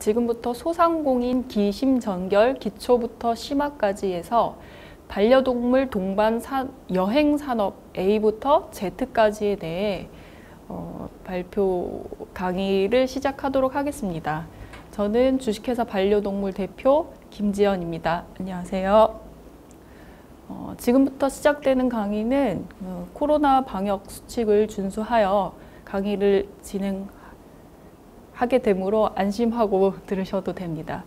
지금부터 소상공인 기심전결 기초부터 심화까지 해서 반려동물 동반 여행 산업 A부터 Z까지에 대해 발표 강의를 시작하도록 하겠습니다. 저는 주식회사 반려동물 대표 김지연입니다. 안녕하세요. 지금부터 시작되는 강의는 코로나 방역 수칙을 준수하여 강의를 진행하게 되므로 안심하고 들으셔도 됩니다.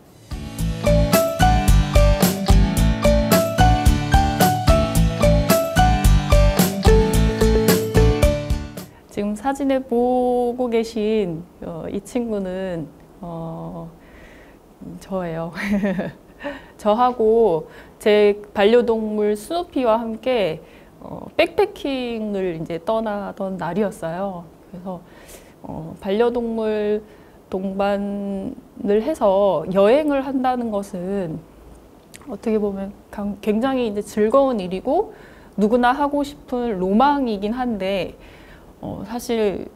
지금 사진을 보고 계신 이 친구는 저예요. 저하고 제 반려동물 스누피와 함께 백패킹을 이제 떠나던 날이었어요. 그래서 반려동물 동반을 해서 여행을 한다는 것은 어떻게 보면 굉장히 이제 즐거운 일이고 누구나 하고 싶은 로망이긴 한데 사실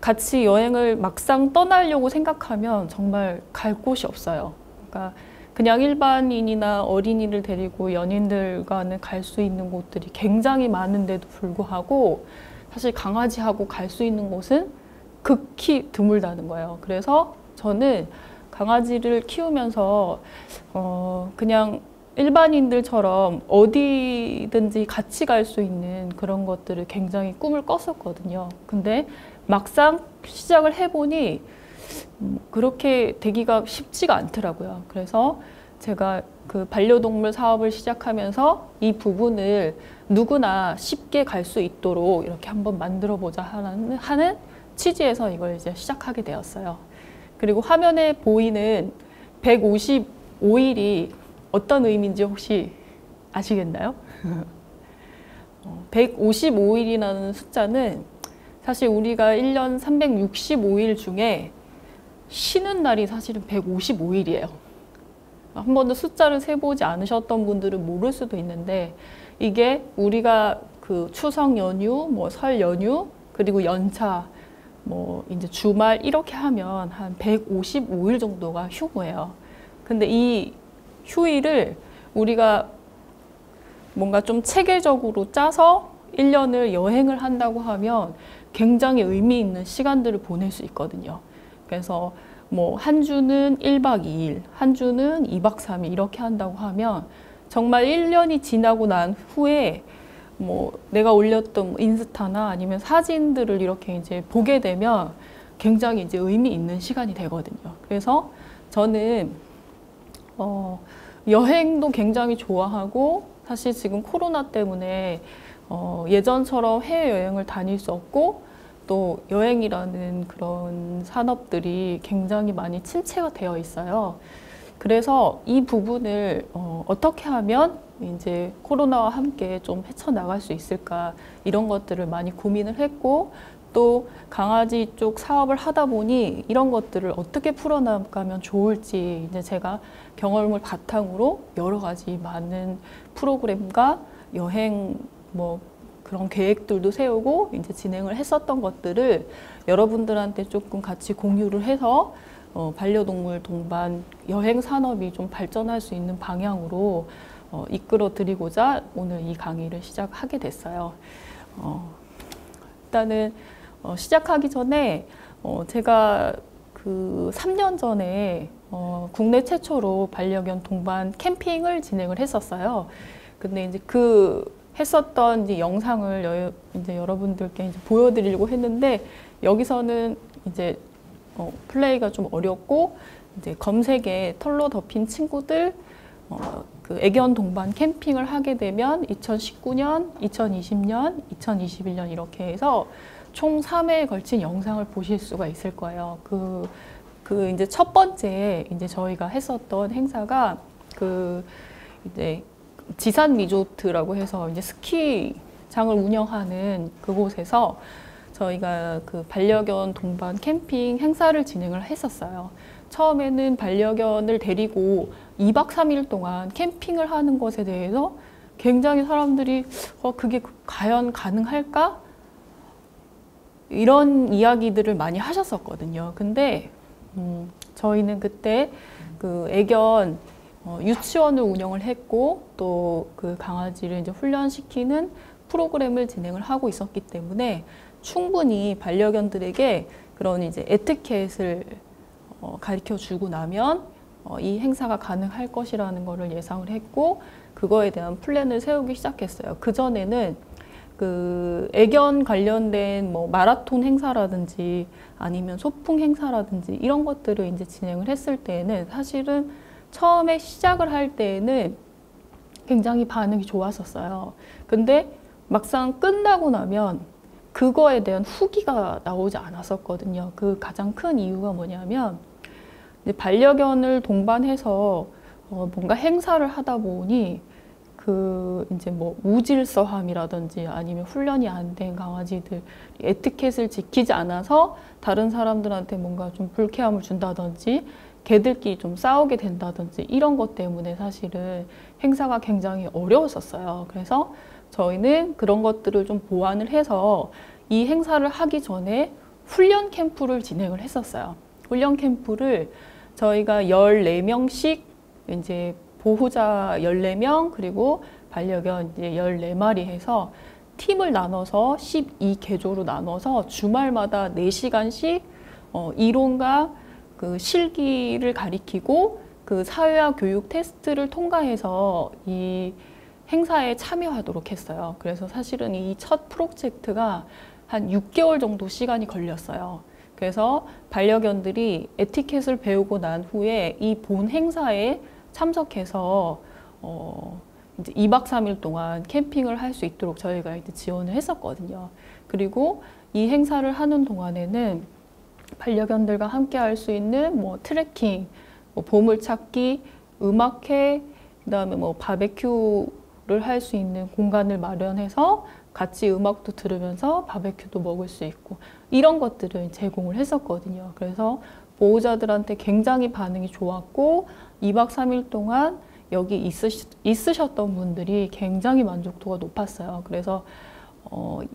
같이 여행을 막상 떠나려고 생각하면 정말 갈 곳이 없어요. 그러니까 그냥 일반인이나 어린이를 데리고 연인들과는 갈 수 있는 곳들이 굉장히 많은데도 불구하고 사실 강아지하고 갈 수 있는 곳은 극히 드물다는 거예요. 그래서 저는 강아지를 키우면서 그냥 일반인들처럼 어디든지 같이 갈 수 있는 그런 것들을 굉장히 꿈을 꿨었거든요. 근데 막상 시작을 해보니 그렇게 되기가 쉽지가 않더라고요. 그래서 제가 그 반려동물 사업을 시작하면서 이 부분을 누구나 쉽게 갈 수 있도록 이렇게 한번 만들어 보자 하는 취지에서 이걸 이제 시작하게 되었어요. 그리고 화면에 보이는 155일이 어떤 의미인지 혹시 아시겠나요? 155일이라는 숫자는 사실 우리가 1년 365일 중에 쉬는 날이 사실은 155일이에요. 한 번도 숫자를 세보지 않으셨던 분들은 모를 수도 있는데 이게 우리가 그 추석 연휴, 뭐 설 연휴, 그리고 연차, 뭐 이제 주말 이렇게 하면 한 155일 정도가 휴무예요. 근데 이 휴일을 우리가 뭔가 좀 체계적으로 짜서 1년을 여행을 한다고 하면 굉장히 의미 있는 시간들을 보낼 수 있거든요. 그래서 뭐 한 주는 1박 2일, 한 주는 2박 3일 이렇게 한다고 하면 정말 1년이 지나고 난 후에 뭐 내가 올렸던 인스타나 아니면 사진들을 이렇게 이제 보게 되면 굉장히 이제 의미 있는 시간이 되거든요. 그래서 저는 여행도 굉장히 좋아하고 사실 지금 코로나 때문에 예전처럼 해외여행을 다닐 수 없고 또 여행이라는 그런 산업들이 굉장히 많이 침체가 되어 있어요. 그래서 이 부분을 어떻게 하면 이제 코로나와 함께 좀 헤쳐나갈 수 있을까 이런 것들을 많이 고민을 했고 또 강아지 쪽 사업을 하다 보니 이런 것들을 어떻게 풀어나가면 좋을지 이제 제가 경험을 바탕으로 여러 가지 많은 프로그램과 여행 뭐 그런 계획들도 세우고 이제 진행을 했었던 것들을 여러분들한테 조금 같이 공유를 해서 반려동물 동반 여행 산업이 좀 발전할 수 있는 방향으로 이끌어 드리고자 오늘 이 강의를 시작하게 됐어요. 일단은 시작하기 전에 제가 그 3년 전에 국내 최초로 반려견 동반 캠핑을 진행을 했었어요. 근데 이제 그 했었던 이제 영상을 이제 여러분들께 이제 보여드리려고 했는데 여기서는 이제 플레이가 좀 어렵고 이제 검색에 털로 덮인 친구들 그 애견 동반 캠핑을 하게 되면 2019년, 2020년, 2021년 이렇게 해서 총 3회에 걸친 영상을 보실 수가 있을 거예요. 그 이제 첫 번째 이제 저희가 했었던 행사가 그 이제 지산 리조트라고 해서 이제 스키장을 운영하는 그곳에서 저희가 그 반려견 동반 캠핑 행사를 진행을 했었어요. 처음에는 반려견을 데리고 2박 3일 동안 캠핑을 하는 것에 대해서 굉장히 사람들이 그게 과연 가능할까? 이런 이야기들을 많이 하셨었거든요. 근데 저희는 그때 그 애견 유치원을 운영을 했고 또 그 강아지를 이제 훈련시키는 프로그램을 진행을 하고 있었기 때문에 충분히 반려견들에게 그런 이제 에티켓을 가르쳐 주고 나면 이 행사가 가능할 것이라는 것을 예상을 했고 그거에 대한 플랜을 세우기 시작했어요. 그전에는 그 애견 관련된 뭐 마라톤 행사라든지 아니면 소풍 행사라든지 이런 것들을 이제 진행을 했을 때에는 사실은 처음에 시작을 할 때에는 굉장히 반응이 좋았었어요. 근데 막상 끝나고 나면 그거에 대한 후기가 나오지 않았었거든요. 그 가장 큰 이유가 뭐냐면 이제 반려견을 동반해서 뭔가 행사를 하다 보니 그 이제 뭐 무질서함이라든지 아니면 훈련이 안 된 강아지들 에티켓을 지키지 않아서 다른 사람들한테 뭔가 좀 불쾌함을 준다든지 개들끼리 좀 싸우게 된다든지 이런 것 때문에 사실은 행사가 굉장히 어려웠었어요. 그래서 저희는 그런 것들을 좀 보완을 해서 이 행사를 하기 전에 훈련 캠프를 진행을 했었어요. 훈련 캠프를 저희가 14명씩 이제 보호자 14명 그리고 반려견 이제 14마리 해서 팀을 나눠서 12개조로 나눠서 주말마다 4시간씩 이론과 그 실기를 가리키고 그 사회화 교육 테스트를 통과해서 이 행사에 참여하도록 했어요. 그래서 사실은 이 첫 프로젝트가 한 6개월 정도 시간이 걸렸어요. 그래서 반려견들이 에티켓을 배우고 난 후에 이 본 행사에 참석해서 이제 2박 3일 동안 캠핑을 할 수 있도록 저희가 이제 지원을 했었거든요. 그리고 이 행사를 하는 동안에는 반려견들과 함께 할 수 있는 뭐 트레킹, 뭐 보물찾기, 음악회, 그다음에 뭐 바베큐를 할 수 있는 공간을 마련해서 같이 음악도 들으면서 바베큐도 먹을 수 있고 이런 것들을 제공을 했었거든요. 그래서 보호자들한테 굉장히 반응이 좋았고 2박 3일 동안 여기 있으셨던 분들이 굉장히 만족도가 높았어요. 그래서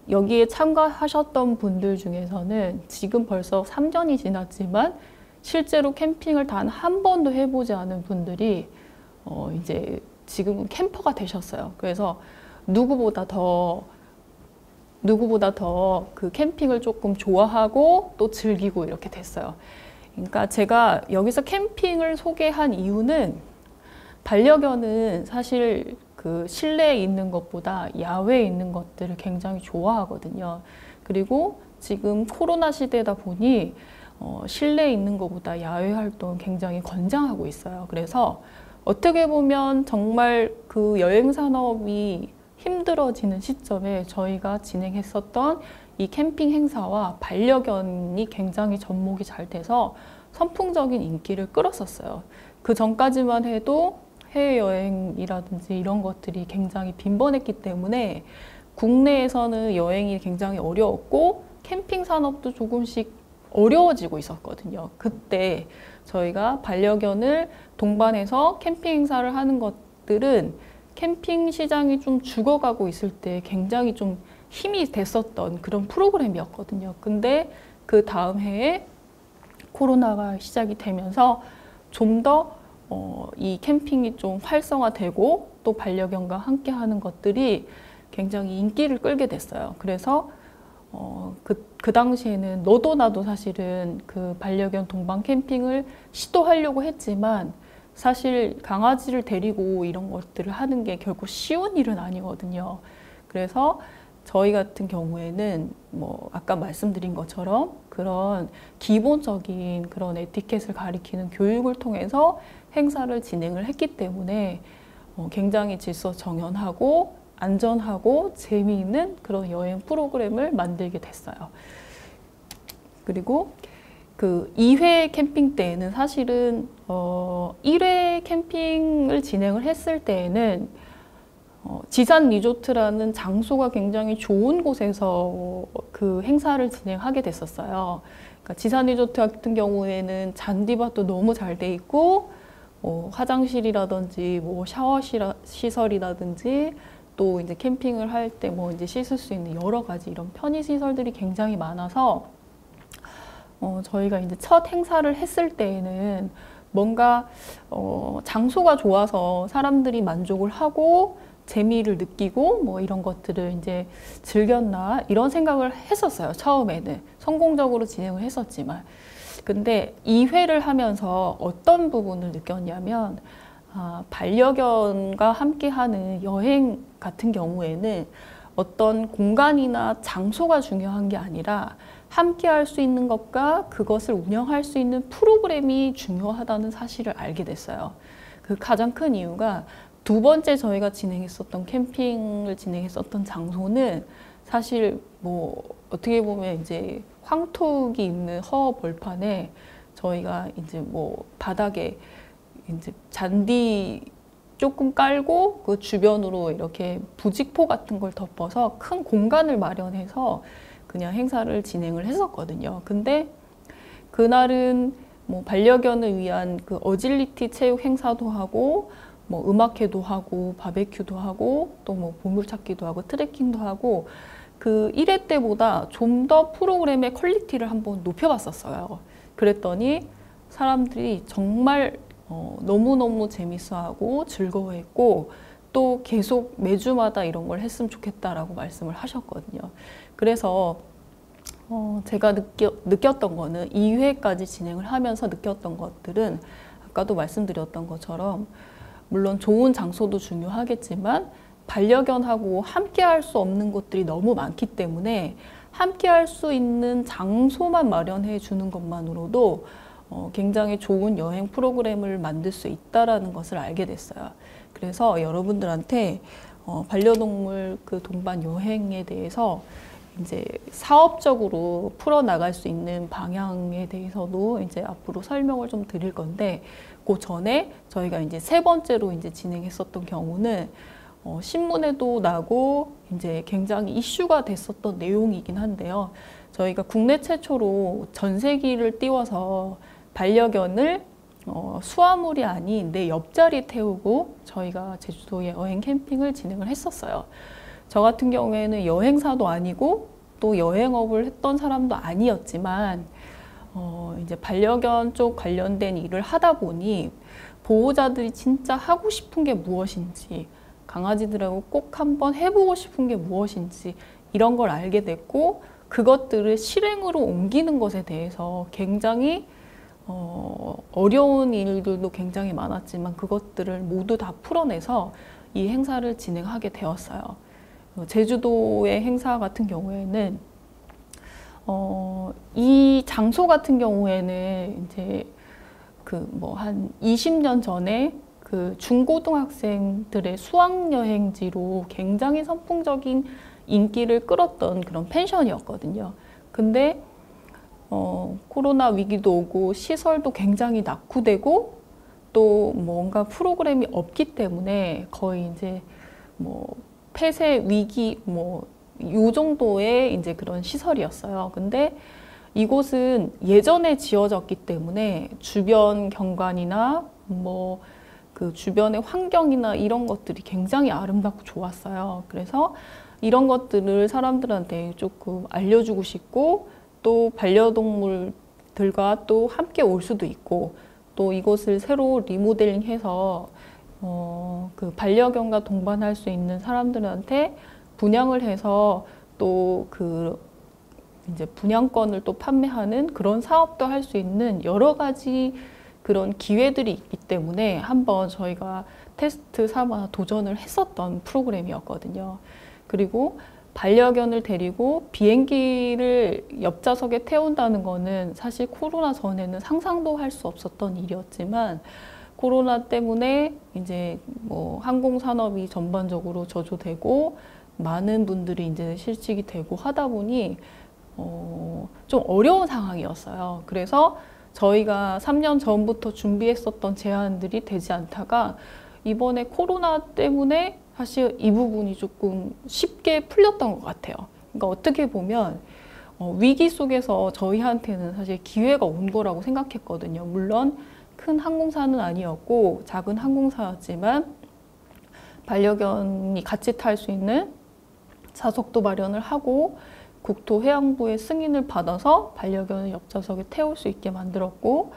여기에 참가하셨던 분들 중에서는 지금 벌써 3년이 지났지만 실제로 캠핑을 단 한 번도 해보지 않은 분들이 이제 지금은 캠퍼가 되셨어요. 그래서 누구보다 더 그 캠핑을 조금 좋아하고 또 즐기고 이렇게 됐어요. 그러니까 제가 여기서 캠핑을 소개한 이유는 반려견은 사실 그 실내에 있는 것보다 야외에 있는 것들을 굉장히 좋아하거든요. 그리고 지금 코로나 시대다 보니 실내에 있는 것보다 야외 활동을 굉장히 권장하고 있어요. 그래서 어떻게 보면 정말 그 여행 산업이 힘들어지는 시점에 저희가 진행했었던 이 캠핑 행사와 반려견이 굉장히 접목이 잘 돼서 선풍적인 인기를 끌었었어요. 그 전까지만 해도 해외여행이라든지 이런 것들이 굉장히 빈번했기 때문에 국내에서는 여행이 굉장히 어려웠고 캠핑 산업도 조금씩 어려워지고 있었거든요. 그때 저희가 반려견을 동반해서 캠핑 행사를 하는 것들은 캠핑 시장이 좀 죽어가고 있을 때 굉장히 좀 힘이 됐었던 그런 프로그램이었거든요. 근데 그 다음 해에 코로나가 시작이 되면서 좀 더 이 캠핑이 좀 활성화되고 또 반려견과 함께 하는 것들이 굉장히 인기를 끌게 됐어요. 그래서 그 당시에는 너도 나도 사실은 그 반려견 동반 캠핑을 시도하려고 했지만 사실 강아지를 데리고 이런 것들을 하는 게 결코 쉬운 일은 아니거든요. 그래서 저희 같은 경우에는 뭐 아까 말씀드린 것처럼 그런 기본적인 그런 에티켓을 가리키는 교육을 통해서 행사를 진행을 했기 때문에 굉장히 질서정연하고 안전하고 재미있는 그런 여행 프로그램을 만들게 됐어요. 그리고 그 2회 캠핑 때에는 사실은 1회 캠핑을 진행을 했을 때에는 지산 리조트라는 장소가 굉장히 좋은 곳에서 그 행사를 진행하게 됐었어요. 그러니까 지산 리조트 같은 경우에는 잔디밭도 너무 잘 돼 있고 화장실이라든지 뭐 샤워 시설이라든지 또 이제 캠핑을 할 때 뭐 이제 씻을 수 있는 여러 가지 이런 편의 시설들이 굉장히 많아서 저희가 이제 첫 행사를 했을 때에는 뭔가 장소가 좋아서 사람들이 만족을 하고 재미를 느끼고 뭐 이런 것들을 이제 즐겼나 이런 생각을 했었어요. 처음에는 성공적으로 진행을 했었지만, 근데 2회를 하면서 어떤 부분을 느꼈냐면, 반려견과 함께하는 여행 같은 경우에는 어떤 공간이나 장소가 중요한 게 아니라 함께 할 수 있는 것과 그것을 운영할 수 있는 프로그램이 중요하다는 사실을 알게 됐어요. 그 가장 큰 이유가, 두 번째 저희가 진행했었던 캠핑을 진행했었던 장소는 사실 뭐 어떻게 보면 이제 황토기 있는 허 벌판에 저희가 이제 뭐 바닥에 이제 잔디 조금 깔고 그 주변으로 이렇게 부직포 같은 걸 덮어서 큰 공간을 마련해서 그냥 행사를 진행을 했었거든요. 근데 그날은 뭐 반려견을 위한 그 어질리티 체육 행사도 하고 뭐 음악회도 하고 바베큐도 하고 또 뭐 보물찾기도 하고 트레킹도 하고, 그 1회 때보다 좀 더 프로그램의 퀄리티를 한번 높여봤었어요. 그랬더니 사람들이 정말 너무너무 재밌어하고 즐거워했고, 또 계속 매주마다 이런 걸 했으면 좋겠다라고 말씀을 하셨거든요. 그래서 제가 느꼈던 거는, 2회까지 진행을 하면서 느꼈던 것들은 아까도 말씀드렸던 것처럼 물론 좋은 장소도 중요하겠지만 반려견하고 함께 할 수 없는 곳들이 너무 많기 때문에 함께 할 수 있는 장소만 마련해 주는 것만으로도 굉장히 좋은 여행 프로그램을 만들 수 있다는 것을 알게 됐어요. 그래서 여러분들한테 반려동물 그 동반 여행에 대해서 이제 사업적으로 풀어나갈 수 있는 방향에 대해서도 이제 앞으로 설명을 좀 드릴 건데, 그 전에 저희가 이제 세 번째로 이제 진행했었던 경우는 신문에도 나고 이제 굉장히 이슈가 됐었던 내용이긴 한데요. 저희가 국내 최초로 전세기를 띄워서 반려견을 수화물이 아닌 내 옆자리에 태우고 저희가 제주도에 여행 캠핑을 진행을 했었어요. 저 같은 경우에는 여행사도 아니고 또 여행업을 했던 사람도 아니었지만 이제 반려견 쪽 관련된 일을 하다 보니 보호자들이 진짜 하고 싶은 게 무엇인지, 강아지들하고 꼭 한번 해보고 싶은 게 무엇인지 이런 걸 알게 됐고, 그것들을 실행으로 옮기는 것에 대해서 굉장히 어려운 일들도 굉장히 많았지만 그것들을 모두 다 풀어내서 이 행사를 진행하게 되었어요. 제주도의 행사 같은 경우에는 이 장소 같은 경우에는 이제 그 뭐 한 20년 전에 그 중고등학생들의 수학여행지로 굉장히 선풍적인 인기를 끌었던 그런 펜션이었거든요. 근데 코로나 위기도 오고 시설도 굉장히 낙후되고 또 뭔가 프로그램이 없기 때문에 거의 이제 뭐 폐쇄 위기 뭐 요 정도의 이제 그런 시설이었어요. 근데 이곳은 예전에 지어졌기 때문에 주변 경관이나 뭐 그 주변의 환경이나 이런 것들이 굉장히 아름답고 좋았어요. 그래서 이런 것들을 사람들한테 조금 알려주고 싶고, 또 반려동물들과 또 함께 올 수도 있고, 또 이곳을 새로 리모델링해서 그 반려견과 동반할 수 있는 사람들한테 분양을 해서 또 그 이제 분양권을 또 판매하는 그런 사업도 할 수 있는 여러 가지 그런 기회들이 있기 때문에 한번 저희가 테스트 삼아 도전을 했었던 프로그램이었거든요. 그리고 반려견을 데리고 비행기를 옆좌석에 태운다는 거는 사실 코로나 전에는 상상도 할 수 없었던 일이었지만, 코로나 때문에 이제 뭐 항공산업이 전반적으로 저조되고 많은 분들이 이제 실직이 되고 하다 보니 좀 어려운 상황이었어요. 그래서 저희가 3년 전부터 준비했었던 제안들이 되지 않다가 이번에 코로나 때문에 사실 이 부분이 조금 쉽게 풀렸던 것 같아요. 그러니까 어떻게 보면 위기 속에서 저희한테는 사실 기회가 온 거라고 생각했거든요. 물론 큰 항공사는 아니었고 작은 항공사였지만 반려견이 같이 탈 수 있는 좌석도 마련을 하고, 국토해양부의 승인을 받아서 반려견을 옆좌석에 태울 수 있게 만들었고,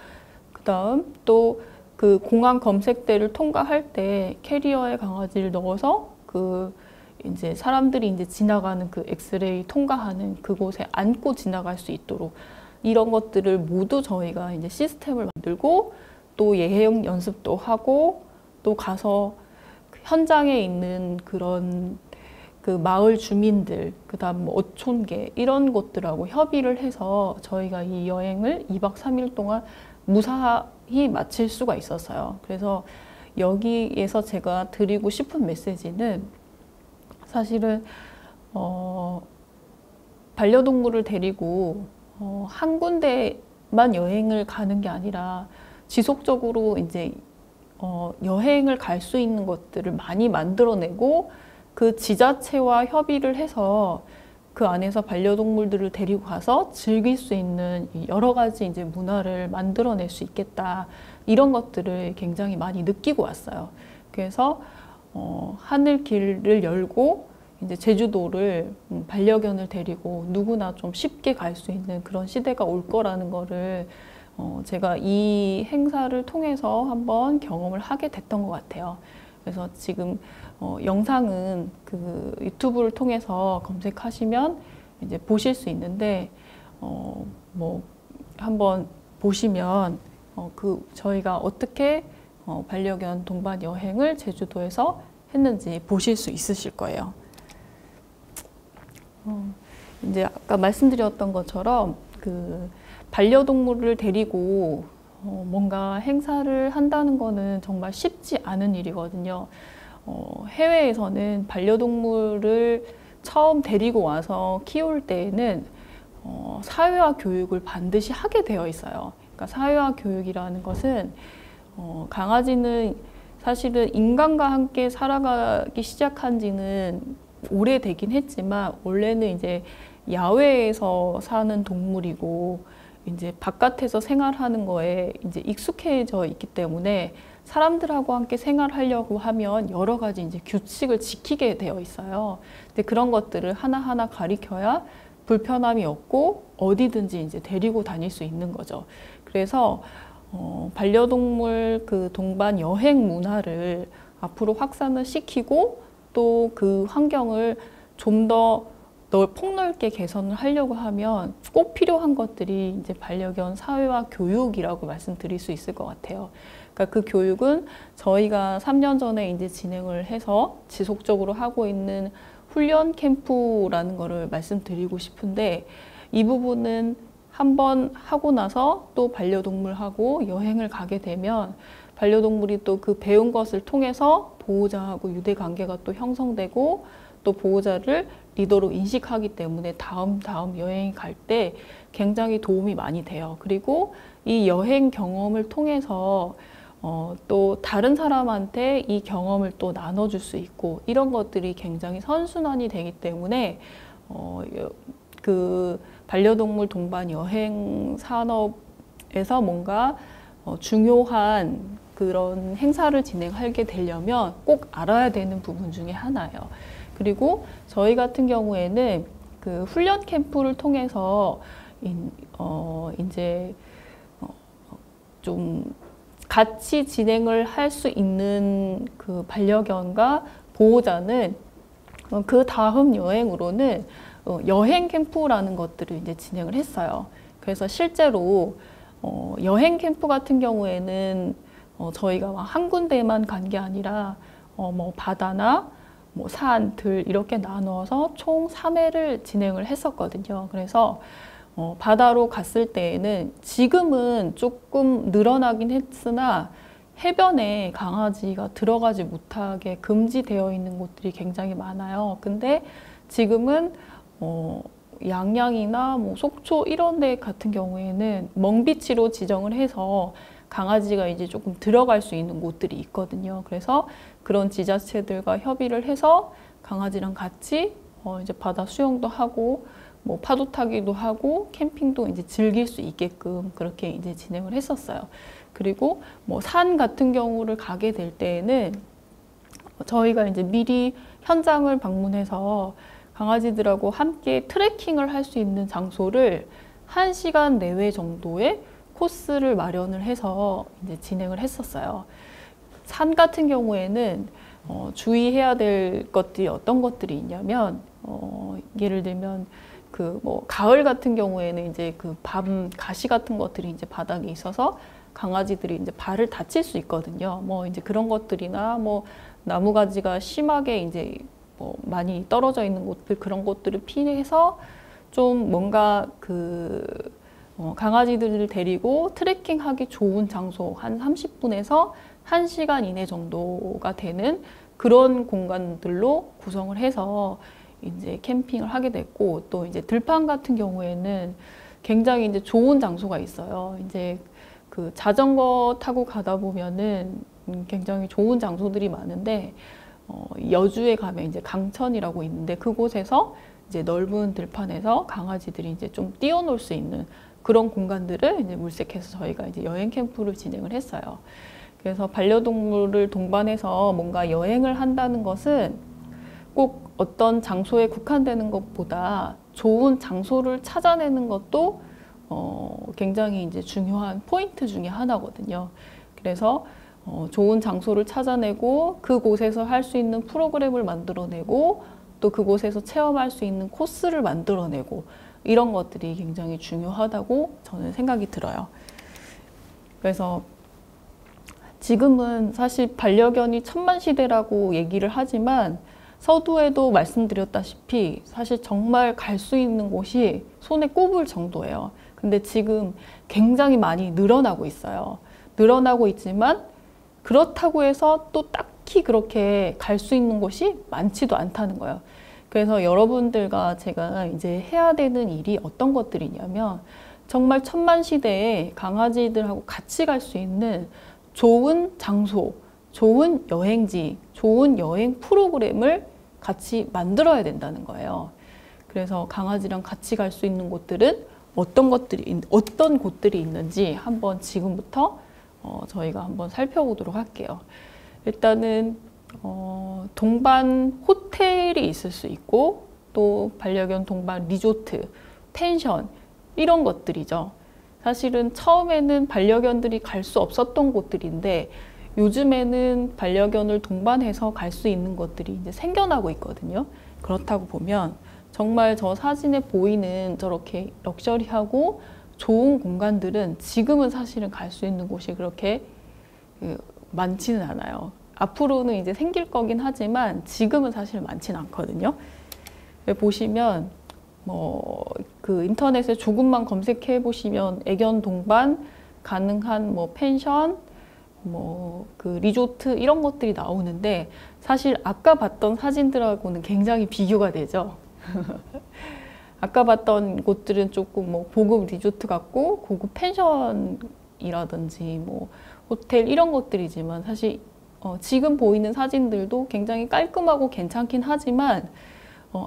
그다음 또 그 공항 검색대를 통과할 때 캐리어에 강아지를 넣어서 그 이제 사람들이 이제 지나가는 그 엑스레이 통과하는 그곳에 안고 지나갈 수 있도록 이런 것들을 모두 저희가 이제 시스템을 만들고 또 예행 연습도 하고 또 가서 현장에 있는 그런 그 마을 주민들, 그다음 뭐 어촌계 이런 곳들하고 협의를 해서 저희가 이 여행을 2박 3일 동안 무사히 마칠 수가 있었어요. 그래서 여기에서 제가 드리고 싶은 메시지는 사실은 반려동물을 데리고 한 군데만 여행을 가는 게 아니라 지속적으로 이제 여행을 갈 수 있는 것들을 많이 만들어내고 그 지자체와 협의를 해서 그 안에서 반려동물들을 데리고 가서 즐길 수 있는 여러 가지 이제 문화를 만들어낼 수 있겠다. 이런 것들을 굉장히 많이 느끼고 왔어요. 그래서 하늘길을 열고 이제 제주도를 반려견을 데리고 누구나 좀 쉽게 갈 수 있는 그런 시대가 올 거라는 거를 제가 이 행사를 통해서 한번 경험을 하게 됐던 것 같아요. 그래서 지금 영상은 그 유튜브를 통해서 검색하시면 이제 보실 수 있는데 뭐 한번 보시면 그 저희가 어떻게 반려견 동반 여행을 제주도에서 했는지 보실 수 있으실 거예요. 이제 아까 말씀드렸던 것처럼 그 반려동물을 데리고 뭔가 행사를 한다는 거는 정말 쉽지 않은 일이거든요. 해외에서는 반려동물을 처음 데리고 와서 키울 때에는 사회화 교육을 반드시 하게 되어 있어요. 그러니까 사회화 교육이라는 것은 강아지는 사실은 인간과 함께 살아가기 시작한 지는 오래되긴 했지만 원래는 이제 야외에서 사는 동물이고 이제 바깥에서 생활하는 거에 이제 익숙해져 있기 때문에 사람들하고 함께 생활하려고 하면 여러 가지 이제 규칙을 지키게 되어 있어요. 근데 그런 것들을 하나하나 가리켜야 불편함이 없고 어디든지 이제 데리고 다닐 수 있는 거죠. 그래서 반려동물 그 동반 여행 문화를 앞으로 확산을 시키고 또 그 환경을 좀 더 폭넓게 개선을 하려고 하면 꼭 필요한 것들이 이제 반려견 사회화 교육이라고 말씀드릴 수 있을 것 같아요. 그러니까 그 교육은 저희가 3년 전에 이제 진행을 해서 지속적으로 하고 있는 훈련 캠프라는 거를 말씀드리고 싶은데 이 부분은 한번 하고 나서 또 반려동물하고 여행을 가게 되면 반려동물이 또 그 배운 것을 통해서 보호자하고 유대 관계가 또 형성되고 또 보호자를 리더로 인식하기 때문에 다음 여행 갈 때 굉장히 도움이 많이 돼요. 그리고 이 여행 경험을 통해서 또 다른 사람한테 이 경험을 또 나눠줄 수 있고 이런 것들이 굉장히 선순환이 되기 때문에 그 반려동물 동반 여행 산업에서 뭔가 중요한 그런 행사를 진행하게 되려면 꼭 알아야 되는 부분 중에 하나예요. 그리고 저희 같은 경우에는 그 훈련 캠프를 통해서 이제 좀 같이 진행을 할 수 있는 그 반려견과 보호자는 그 다음 여행으로는 여행 캠프라는 것들을 이제 진행을 했어요. 그래서 실제로 여행 캠프 같은 경우에는 저희가 한 군데만 간 게 아니라 뭐 바다나 뭐 산, 들 이렇게 나누어서 총 3회를 진행을 했었거든요. 그래서 바다로 갔을 때에는 지금은 조금 늘어나긴 했으나 해변에 강아지가 들어가지 못하게 금지되어 있는 곳들이 굉장히 많아요. 근데 지금은 양양이나 뭐 속초 이런 데 같은 경우에는 멍비치로 지정을 해서 강아지가 이제 조금 들어갈 수 있는 곳들이 있거든요. 그래서 그런 지자체들과 협의를 해서 강아지랑 같이 이제 바다 수영도 하고 뭐 파도 타기도 하고 캠핑도 이제 즐길 수 있게끔 그렇게 이제 진행을 했었어요. 그리고 뭐 산 같은 경우를 가게 될 때에는 저희가 이제 미리 현장을 방문해서 강아지들하고 함께 트레킹을 할 수 있는 장소를 1시간 내외 정도의 코스를 마련을 해서 이제 진행을 했었어요. 산 같은 경우에는 주의해야 될 것들이 어떤 것들이 있냐면 예를 들면 그 뭐 가을 같은 경우에는 이제 그 밤 가시 같은 것들이 이제 바닥에 있어서 강아지들이 이제 발을 다칠 수 있거든요. 뭐 이제 그런 것들이나 뭐 나무가지가 심하게 이제 뭐 많이 떨어져 있는 곳들 그런 곳들을 피해서 좀 뭔가 그 강아지들을 데리고 트레킹하기 좋은 장소 한 30분에서 1시간 이내 정도가 되는 그런 공간들로 구성을 해서 이제 캠핑을 하게 됐고, 또 이제 들판 같은 경우에는 굉장히 이제 좋은 장소가 있어요. 이제 그 자전거 타고 가다 보면은 굉장히 좋은 장소들이 많은데 여주에 가면 이제 강천이라고 있는데 그곳에서 이제 넓은 들판에서 강아지들이 이제 좀 뛰어놀 수 있는 그런 공간들을 이제 물색해서 저희가 이제 여행 캠프를 진행을 했어요. 그래서 반려동물을 동반해서 뭔가 여행을 한다는 것은 꼭 어떤 장소에 국한되는 것보다 좋은 장소를 찾아내는 것도 굉장히 이제 중요한 포인트 중에 하나거든요. 그래서 좋은 장소를 찾아내고 그곳에서 할 수 있는 프로그램을 만들어내고 또 그곳에서 체험할 수 있는 코스를 만들어내고 이런 것들이 굉장히 중요하다고 저는 생각이 들어요. 그래서 지금은 사실 반려견이 천만시대라고 얘기를 하지만 서두에도 말씀드렸다시피 사실 정말 갈 수 있는 곳이 손에 꼽을 정도예요. 근데 지금 굉장히 많이 늘어나고 있어요. 늘어나고 있지만 그렇다고 해서 또 딱히 그렇게 갈 수 있는 곳이 많지도 않다는 거예요. 그래서 여러분들과 제가 이제 해야 되는 일이 어떤 것들이냐면 정말 천만시대에 강아지들하고 같이 갈 수 있는 좋은 장소, 좋은 여행지, 좋은 여행 프로그램을 같이 만들어야 된다는 거예요. 그래서 강아지랑 같이 갈 수 있는 곳들은 어떤 곳들이 있는지 한번 지금부터 저희가 한번 살펴보도록 할게요. 일단은 동반 호텔이 있을 수 있고 또 반려견 동반 리조트, 펜션 이런 것들이죠. 사실은 처음에는 반려견들이 갈 수 없었던 곳들인데 요즘에는 반려견을 동반해서 갈 수 있는 것들이 이제 생겨나고 있거든요. 그렇다고 보면 정말 저 사진에 보이는 저렇게 럭셔리하고 좋은 공간들은 지금은 사실은 갈 수 있는 곳이 그렇게 많지는 않아요. 앞으로는 이제 생길 거긴 하지만 지금은 사실 많지는 않거든요. 보시면 뭐 그 인터넷에 조금만 검색해 보시면 애견 동반 가능한 뭐 펜션, 뭐 그 리조트 이런 것들이 나오는데 사실 아까 봤던 사진들하고는 굉장히 비교가 되죠. 아까 봤던 곳들은 조금 뭐 고급 리조트 같고 고급 펜션이라든지 뭐 호텔 이런 것들이지만 사실 지금 보이는 사진들도 굉장히 깔끔하고 괜찮긴 하지만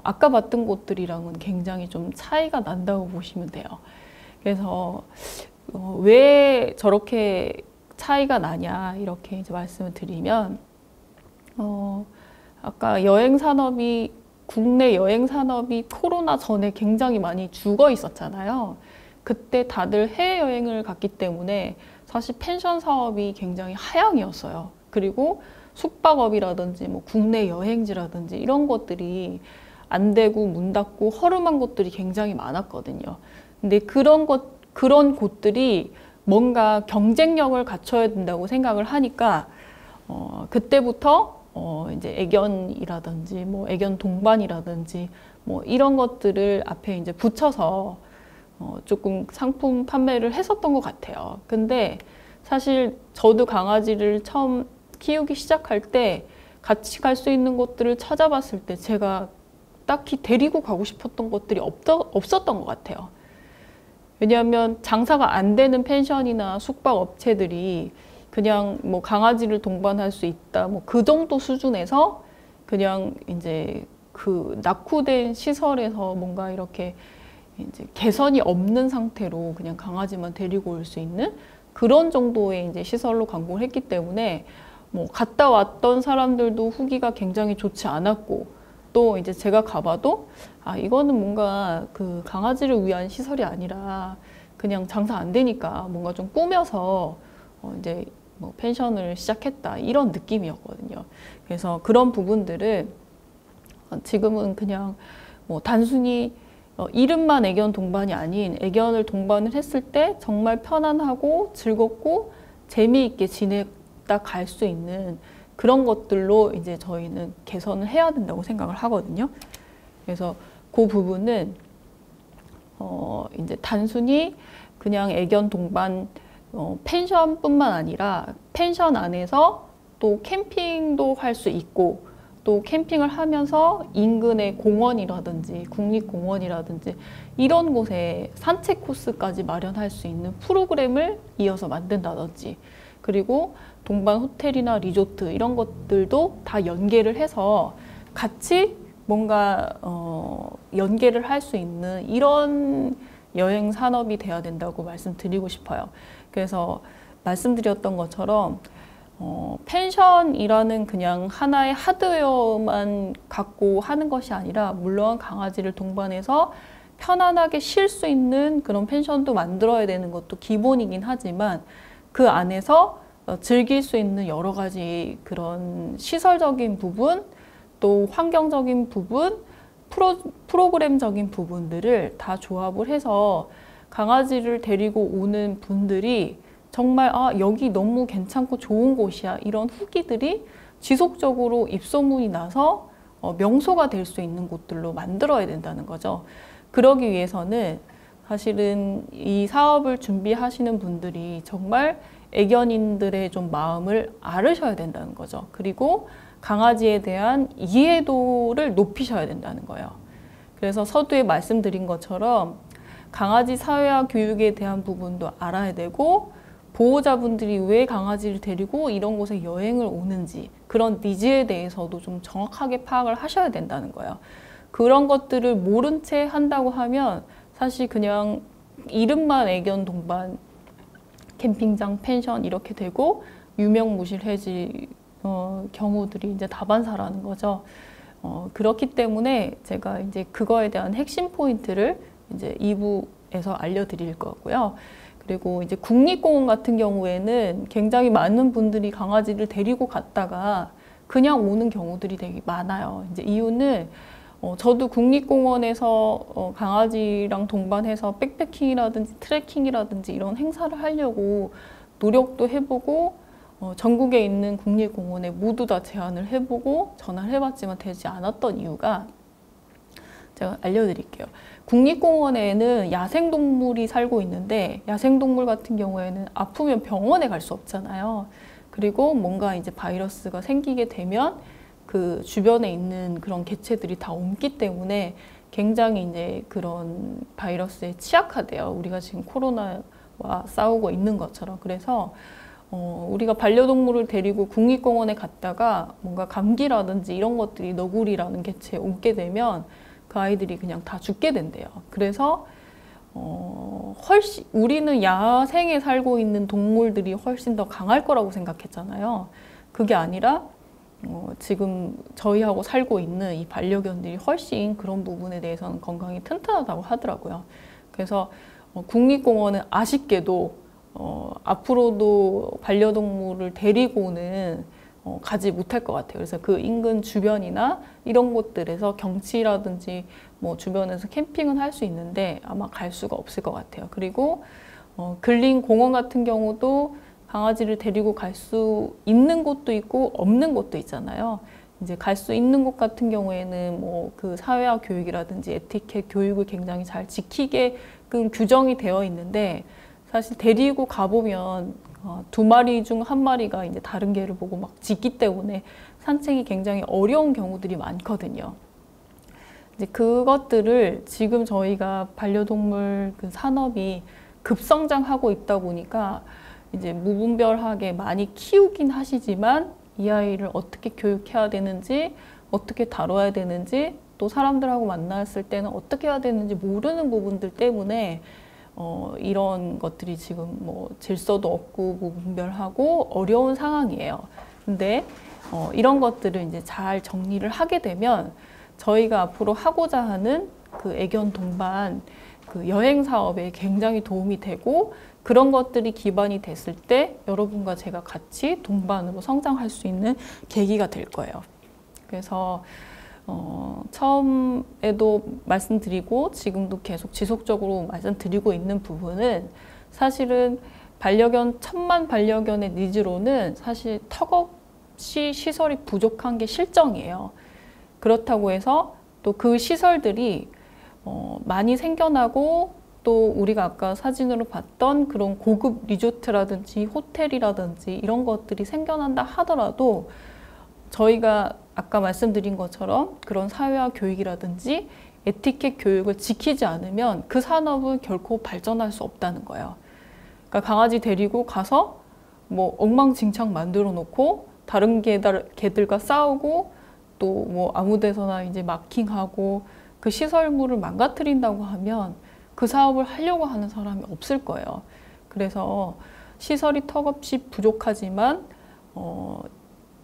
아까 봤던 곳들이랑은 굉장히 좀 차이가 난다고 보시면 돼요. 그래서 왜 저렇게 차이가 나냐 이렇게 이제 말씀을 드리면 아까 국내 여행 산업이 코로나 전에 굉장히 많이 죽어 있었잖아요. 그때 다들 해외여행을 갔기 때문에 사실 펜션 사업이 굉장히 하향이었어요. 그리고 숙박업이라든지 뭐 국내 여행지라든지 이런 것들이 안 되고 문 닫고 허름한 곳들이 굉장히 많았거든요. 근데 그런 곳들이 뭔가 경쟁력을 갖춰야 된다고 생각을 하니까 그때부터 이제 애견이라든지 뭐 애견 동반이라든지 뭐 이런 것들을 앞에 이제 붙여서 조금 상품 판매를 했었던 것 같아요. 근데 사실 저도 강아지를 처음 키우기 시작할 때 같이 갈 수 있는 곳들을 찾아봤을 때 제가 딱히 데리고 가고 싶었던 것들이 없었던 것 같아요. 왜냐하면 장사가 안 되는 펜션이나 숙박 업체들이 그냥 뭐 강아지를 동반할 수 있다 뭐 그 정도 수준에서 그냥 이제 그 낙후된 시설에서 뭔가 이렇게 이제 개선이 없는 상태로 그냥 강아지만 데리고 올 수 있는 그런 정도의 이제 시설로 광고를 했기 때문에 뭐 갔다 왔던 사람들도 후기가 굉장히 좋지 않았고 또 이제 제가 가봐도 아 이거는 뭔가 그 강아지를 위한 시설이 아니라 그냥 장사 안 되니까 뭔가 좀 꾸며서 이제 뭐 펜션을 시작했다 이런 느낌이었거든요. 그래서 그런 부분들을 지금은 그냥 뭐 단순히 이름만 애견 동반이 아닌 애견을 동반을 했을 때 정말 편안하고 즐겁고 재미있게 지냈다 갈 수 있는 그런 것들로 이제 저희는 개선을 해야 된다고 생각을 하거든요. 그래서 그 부분은 이제 단순히 그냥 애견 동반 펜션뿐만 아니라 펜션 안에서 또 캠핑도 할 수 있고 또 캠핑을 하면서 인근의 공원이라든지 국립공원이라든지 이런 곳에 산책 코스까지 마련할 수 있는 프로그램을 이어서 만든다든지 그리고 동반 호텔이나 리조트 이런 것들도 다 연계를 해서 같이 뭔가 연계를 할 수 있는 이런 여행 산업이 돼야 된다고 말씀드리고 싶어요. 그래서 말씀드렸던 것처럼 펜션이라는 그냥 하나의 하드웨어만 갖고 하는 것이 아니라 물론 강아지를 동반해서 편안하게 쉴 수 있는 그런 펜션도 만들어야 되는 것도 기본이긴 하지만 그 안에서 즐길 수 있는 여러 가지 그런 시설적인 부분 또 환경적인 부분 프로그램적인 부분들을 다 조합을 해서 강아지를 데리고 오는 분들이 정말 아 여기 너무 괜찮고 좋은 곳이야 이런 후기들이 지속적으로 입소문이 나서 명소가 될 수 있는 곳들로 만들어야 된다는 거죠. 그러기 위해서는 사실은 이 사업을 준비하시는 분들이 정말 애견인들의 좀 마음을 알으셔야 된다는 거죠. 그리고 강아지에 대한 이해도를 높이셔야 된다는 거예요. 그래서 서두에 말씀드린 것처럼 강아지 사회화 교육에 대한 부분도 알아야 되고 보호자분들이 왜 강아지를 데리고 이런 곳에 여행을 오는지 그런 니즈에 대해서도 좀 정확하게 파악을 하셔야 된다는 거예요. 그런 것들을 모른 채 한다고 하면 사실 그냥 이름만 애견 동반 캠핑장 펜션 이렇게 되고 유명무실해질 경우들이 이제 다반사라는 거죠. 그렇기 때문에 제가 이제 그거에 대한 핵심 포인트를 이제 2부에서 알려드릴 거고요. 그리고 이제 국립공원 같은 경우에는 굉장히 많은 분들이 강아지를 데리고 갔다가 그냥 오는 경우들이 되게 많아요. 이제 이유는 저도 국립공원에서 강아지랑 동반해서 백패킹이라든지 트레킹이라든지 이런 행사를 하려고 노력도 해보고 전국에 있는 국립공원에 모두 다 제안을 해보고 전화를 해봤지만 되지 않았던 이유가 제가 알려드릴게요. 국립공원에는 야생동물이 살고 있는데 야생동물 같은 경우에는 아프면 병원에 갈 수 없잖아요. 그리고 뭔가 이제 바이러스가 생기게 되면 그 주변에 있는 그런 개체들이 다 옮기 때문에 굉장히 이제 그런 바이러스에 취약하대요. 우리가 지금 코로나와 싸우고 있는 것처럼. 그래서 우리가 반려동물을 데리고 국립공원에 갔다가 뭔가 감기라든지 이런 것들이 너구리라는 개체에 옮게 되면 그 아이들이 그냥 다 죽게 된대요. 그래서 훨씬 우리는 야생에 살고 있는 동물들이 훨씬 더 강할 거라고 생각했잖아요. 그게 아니라 지금 저희하고 살고 있는 이 반려견들이 훨씬 그런 부분에 대해서는 건강이 튼튼하다고 하더라고요. 그래서 국립공원은 아쉽게도 앞으로도 반려동물을 데리고는 가지 못할 것 같아요. 그래서 그 인근 주변이나 이런 곳들에서 경치라든지 뭐 주변에서 캠핑은 할 수 있는데 아마 갈 수가 없을 것 같아요. 그리고 근린 공원 같은 경우도 강아지를 데리고 갈 수 있는 곳도 있고 없는 곳도 있잖아요. 이제 갈 수 있는 곳 같은 경우에는 뭐 그 사회화 교육이라든지 에티켓 교육을 굉장히 잘 지키게끔 규정이 되어 있는데 사실 데리고 가보면 2마리 중 1마리가 이제 다른 개를 보고 막 짖기 때문에 산책이 굉장히 어려운 경우들이 많거든요. 이제 그것들을 지금 저희가 반려동물 그 산업이 급성장하고 있다 보니까 이제 무분별하게 많이 키우긴 하시지만 이 아이를 어떻게 교육해야 되는지 어떻게 다뤄야 되는지 또 사람들하고 만났을 때는 어떻게 해야 되는지 모르는 부분들 때문에 이런 것들이 지금 뭐 질서도 없고 무분별하고 어려운 상황이에요. 근데 이런 것들을 이제 잘 정리를 하게 되면 저희가 앞으로 하고자 하는 그 애견 동반 그 여행 사업에 굉장히 도움이 되고 그런 것들이 기반이 됐을 때 여러분과 제가 같이 동반으로 성장할 수 있는 계기가 될 거예요. 그래서 처음에도 말씀드리고 지금도 계속 지속적으로 말씀드리고 있는 부분은 사실은 반려견, 천만 반려견의 니즈로는 사실 턱없이 시설이 부족한 게 실정이에요. 그렇다고 해서 또 그 시설들이 많이 생겨나고 또 우리가 아까 사진으로 봤던 그런 고급 리조트라든지 호텔이라든지 이런 것들이 생겨난다 하더라도 저희가 아까 말씀드린 것처럼 그런 사회화 교육이라든지 에티켓 교육을 지키지 않으면 그 산업은 결코 발전할 수 없다는 거예요. 그러니까 강아지 데리고 가서 뭐 엉망진창 만들어 놓고 다른 개들과 싸우고 또 뭐 아무 데서나 이제 마킹하고 그 시설물을 망가뜨린다고 하면 그 사업을 하려고 하는 사람이 없을 거예요. 그래서 시설이 턱없이 부족하지만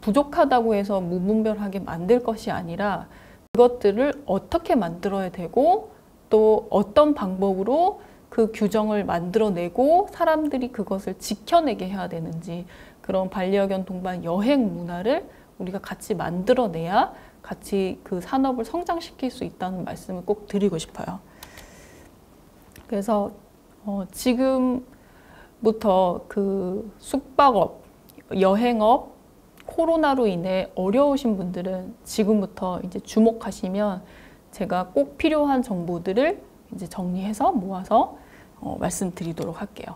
부족하다고 해서 무분별하게 만들 것이 아니라 그것들을 어떻게 만들어야 되고 또 어떤 방법으로 그 규정을 만들어내고 사람들이 그것을 지켜내게 해야 되는지 그런 반려견 동반 여행 문화를 우리가 같이 만들어내야 같이 그 산업을 성장시킬 수 있다는 말씀을 꼭 드리고 싶어요. 그래서 지금부터 그 숙박업, 여행업, 코로나로 인해 어려우신 분들은 지금부터 이제 주목하시면 제가 꼭 필요한 정보들을 이제 정리해서 모아서 말씀드리도록 할게요.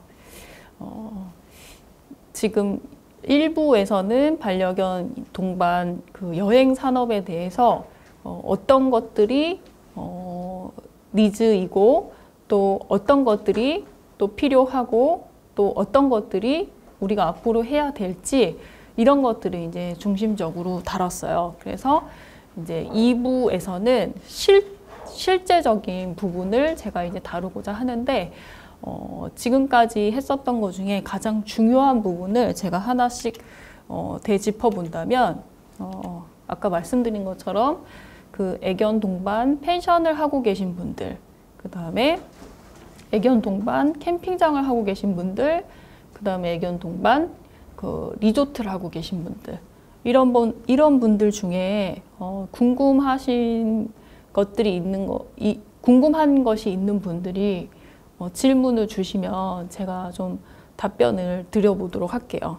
지금 1부에서는 반려견 동반 그 여행 산업에 대해서 어떤 것들이 니즈이고 또 어떤 것들이 또 필요하고 또 어떤 것들이 우리가 앞으로 해야 될지 이런 것들을 이제 중심적으로 다뤘어요. 그래서 이제 2부에서는 실제적인 부분을 제가 이제 다루고자 하는데 지금까지 했었던 것 중에 가장 중요한 부분을 제가 하나씩 되짚어 본다면 아까 말씀드린 것처럼 그 애견 동반 펜션을 하고 계신 분들, 그 다음에 애견 동반 캠핑장을 하고 계신 분들, 그 다음에 애견 동반 그 리조트를 하고 계신 분들, 이런 분들 중에 궁금하신 것들이 궁금한 것이 있는 분들이 질문을 주시면 제가 좀 답변을 드려보도록 할게요.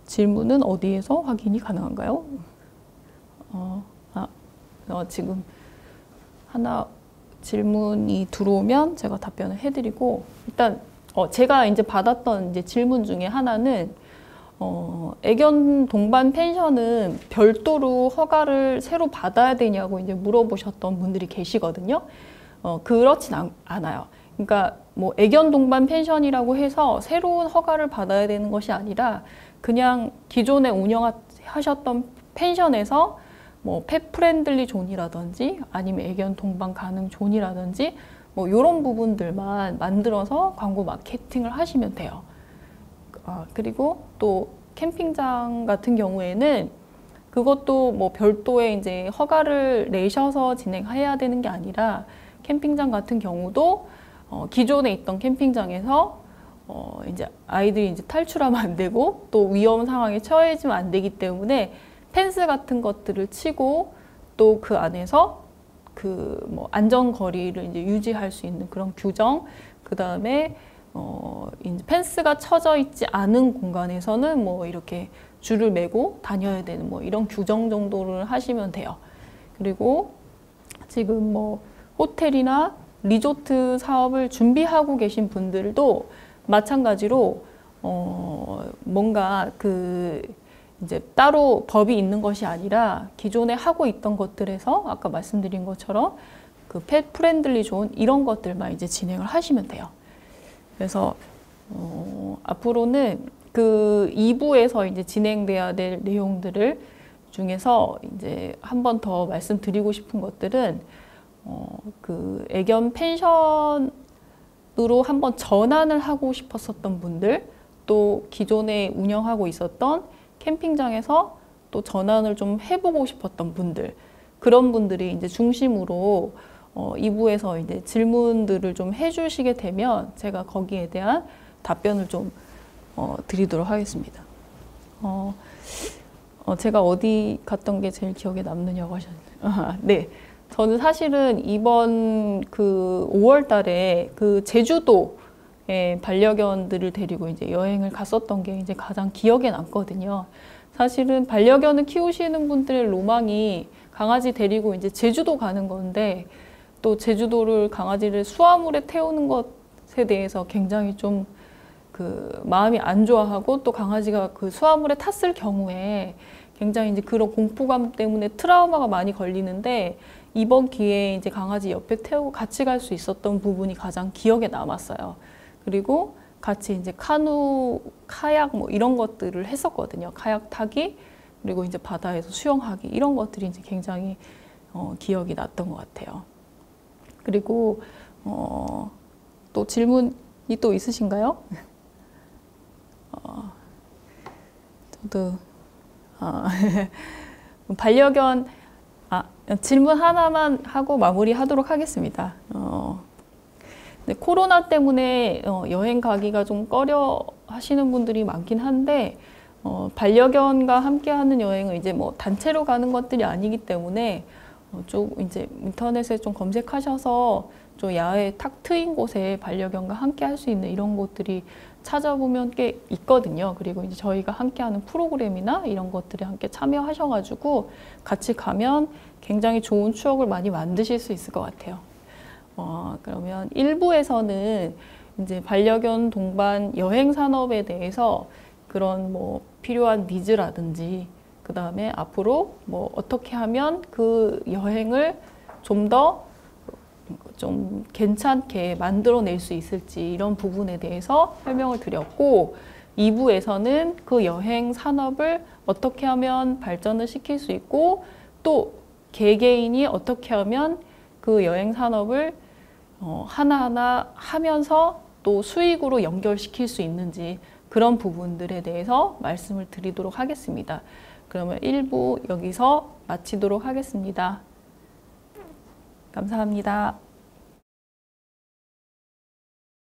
질문은 어디에서 확인이 가능한가요? 지금 하나 질문이 들어오면 제가 답변을 해드리고 일단 제가 이제 받았던 이제 질문 중에 하나는 애견 동반 펜션은 별도로 허가를 새로 받아야 되냐고 이제 물어보셨던 분들이 계시거든요. 그렇진 않아요. 그러니까 뭐 애견 동반 펜션이라고 해서 새로운 허가를 받아야 되는 것이 아니라 그냥 기존에 운영하셨던 펜션에서 뭐 펫 프렌들리 존이라든지 아니면 애견 동반 가능 존이라든지 뭐 이런 부분들만 만들어서 광고 마케팅을 하시면 돼요. 그리고 또 캠핑장 같은 경우에는 그것도 뭐 별도의 이제 허가를 내셔서 진행해야 되는 게 아니라 캠핑장 같은 경우도 기존에 있던 캠핑장에서 이제 아이들이 이제 탈출하면 안 되고 또 위험 상황에 처해지면 안 되기 때문에 펜스 같은 것들을 치고 또 그 안에서 그 뭐 안전 거리를 이제 유지할 수 있는 그런 규정, 그 다음에 이제 펜스가 쳐져 있지 않은 공간에서는 뭐 이렇게 줄을 매고 다녀야 되는 뭐 이런 규정 정도를 하시면 돼요. 그리고 지금 뭐 호텔이나 리조트 사업을 준비하고 계신 분들도 마찬가지로 뭔가 그 이제 따로 법이 있는 것이 아니라 기존에 하고 있던 것들에서 아까 말씀드린 것처럼 그 펫 프렌들리 존 이런 것들만 이제 진행을 하시면 돼요. 그래서 앞으로는 그 2부에서 이제 진행돼야 될 내용들을 중에서 이제 한 번 더 말씀드리고 싶은 것들은 그 애견 펜션으로 한번 전환을 하고 싶었었던 분들, 또 기존에 운영하고 있었던 캠핑장에서 또 전환을 좀 해보고 싶었던 분들, 그런 분들이 이제 중심으로 2부에서 이제 질문들을 좀 해주시게 되면 제가 거기에 대한 답변을 좀 드리도록 하겠습니다. 제가 어디 갔던 게 제일 기억에 남느냐고 하셨는데, 네. 저는 사실은 이번 그 5월 달에 그 제주도에 반려견들을 데리고 이제 여행을 갔었던 게 이제 가장 기억에 남거든요. 사실은 반려견을 키우시는 분들의 로망이 강아지 데리고 이제 제주도 가는 건데, 또 제주도를 강아지를 수화물에 태우는 것에 대해서 굉장히 좀 그 마음이 안 좋아하고, 또 강아지가 그 수화물에 탔을 경우에 굉장히 이제 그런 공포감 때문에 트라우마가 많이 걸리는데, 이번 기회에 이제 강아지 옆에 태우고 같이 갈 수 있었던 부분이 가장 기억에 남았어요. 그리고 같이 이제 카누, 카약 뭐 이런 것들을 했었거든요. 카약 타기, 그리고 이제 바다에서 수영하기, 이런 것들이 이제 굉장히 기억이 났던 것 같아요. 그리고 또 질문이 또 있으신가요? 저도 반려견 질문 하나만 하고 마무리하도록 하겠습니다. 네, 코로나 때문에 여행 가기가 좀 꺼려 하시는 분들이 많긴 한데, 반려견과 함께하는 여행은 이제 뭐 단체로 가는 것들이 아니기 때문에 좀 이제 인터넷에 좀 검색하셔서 좀 야외 탁 트인 곳에 반려견과 함께 할 수 있는 이런 곳들이 찾아보면 꽤 있거든요. 그리고 이제 저희가 함께하는 프로그램이나 이런 것들에 함께 참여하셔가지고 같이 가면 굉장히 좋은 추억을 많이 만드실 수 있을 것 같아요. 그러면 1부에서는 이제 반려견 동반 여행 산업에 대해서 그런 뭐 필요한 니즈라든지, 그 다음에 앞으로 뭐 어떻게 하면 그 여행을 좀 괜찮게 만들어낼 수 있을지, 이런 부분에 대해서 설명을 드렸고, 2부에서는 그 여행 산업을 어떻게 하면 발전을 시킬 수 있고, 또 개개인이 어떻게 하면 그 여행 산업을 하나하나 하면서 또 수익으로 연결시킬 수 있는지, 그런 부분들에 대해서 말씀을 드리도록 하겠습니다. 그러면 1부 여기서 마치도록 하겠습니다. 감사합니다.